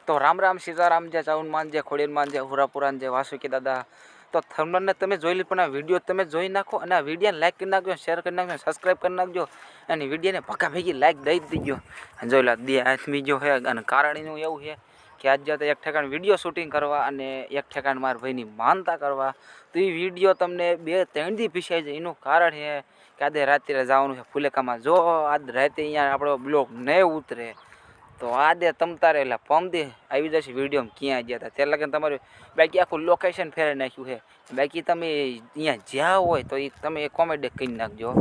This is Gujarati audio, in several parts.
તો રામ રામ સીતારામ જય ચાઉન જય ખોડિયાર જય હુરાપુરાન જય વાસુકી દાદા। તો થંબનેલને તમે જોઈ લો, પણ આ વિડીયો તમે જોઈ નાખો અને આ વિડીયોને લાઈક કરી નાખજો, શેર કરી નાખજો, સબસ્ક્રાઈબ કરી નાખજો અને વિડીયોને ભકા ભેગી લાઈક દઈ દીજો। જોઈ લો દે આથમી જો છે અને કારણ એનું એવું છે કે આજ જતા એક ઠેકાણ વિડીયો શૂટિંગ કરવા અને એક ઠેકાણ મારા ભાઈની માનતા કરવા। તો એ વિડીયો તમને 2-3 દી પીસાઈ જાય। એનું કારણ છે કે આજે રાત્રે જવાનું છે ફુલેકામાં। જો આજ રાતે અહીંયા આપણો બ્લોગ નહીં ઉતરે તો આજે તમ તારે એટલે પમદી આવી જશે વિડીયોમાં ક્યાં ગયા હતા ત્યારે લગન તમારું બાકી આખું લોકેશન ફેરવી નાખ્યું છે। બાકી તમે અહીંયા જ્યાં હોય તો એ તમે કોમેડી કરી નાખજો।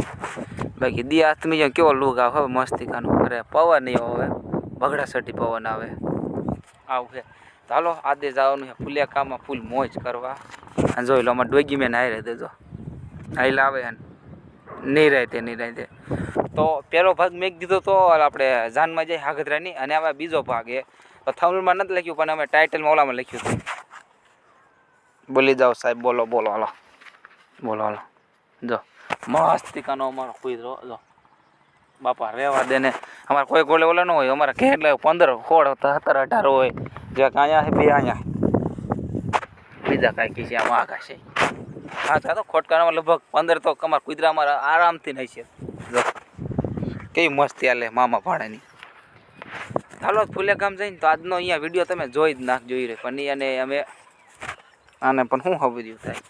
બાકી દી હાથમી જો કેવો લુક આવે હવે મસ્તિકાનો, અરે પવન નહીં હવે બગડા સટી પવન આવે આવું છે। ચાલો આજે જવાનું છે ફુલેકામાં ફૂલ મોજ કરવા। અને જોઈ લો અમારે ડોગી મેં નાઈ રહી દેજો આઈ લાવે નહીં રહે તો પહેલો ભાગ મેં દીધો તો આપણે જાનમાં જઈ હાગધરાની, અને આમાં બીજો ભાગ એ થંબનેલમાં નથી લખ્યું પણ અમે ટાઇટલમાં ઓલામાં લખ્યું હતું। બોલી જાઓ સાહેબ, બોલો બોલો હાલો બોલો હાલો। જો મસ્તિકાનો અમારો કુતરો જો બાપા રહેવા દે ને, અમારે કોઈ ગોળે ઓલા ન હોય, અમારે કે એટલે 15 16 17 18 હોય, જે અહીંયા બે અહીંયા બીજા કાંઈ છે આમાં આખા છે। હા તો ખોટકાનામાં લગભગ 15 તો અમારા કુતરા અમારા આરામથી નહીં છે। જો કેવી મસ્તી હાલે મામા ભાડાની। ચાલો ફુલેકામ જઈને તો આજનો અહીંયા વિડીયો તમે જોઈ જ નાખજો એ પણ અને અમે આને પણ શું ખબર થાય।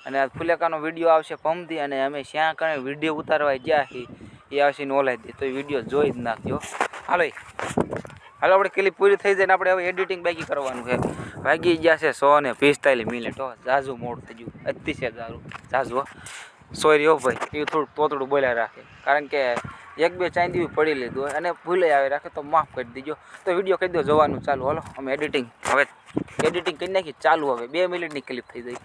અને આ ફુલેકાનો વિડીયો આવશે પમદી, અને અમે શ્યાં કણે વિડીયો ઉતારવા ગયા છીએ એ આવશે ને ઓલાઈ દે, તો એ વિડીયો જોઈ જ નાખજો। હાલો હાલો આપણે ક્લિપ પૂરી થઈ જાય ને આપણે હવે એડિટિંગ બાકી કરવાનું છે। વાગી ગયા છે 145 મિનિટ, હો ઝાઝું મોડું થઈ ગયું, અતિશય ઝાઝું સોરી હો ભાઈ, એ થોડુંક તોતડું બોલ્યા રાખે, કારણ કે 1-2 ચાંદી પડી લીધું હોય અને ભૂલે આવે રાખે તો માફ કરી દીજો। તો વિડીયો કહી દો જોવાનું ચાલુ, હાલો અમે એડિટિંગ હવે એડિટિંગ કરી નાખી ચાલુ, હવે 2 મિનિટની ક્લિપ થઈ જાય।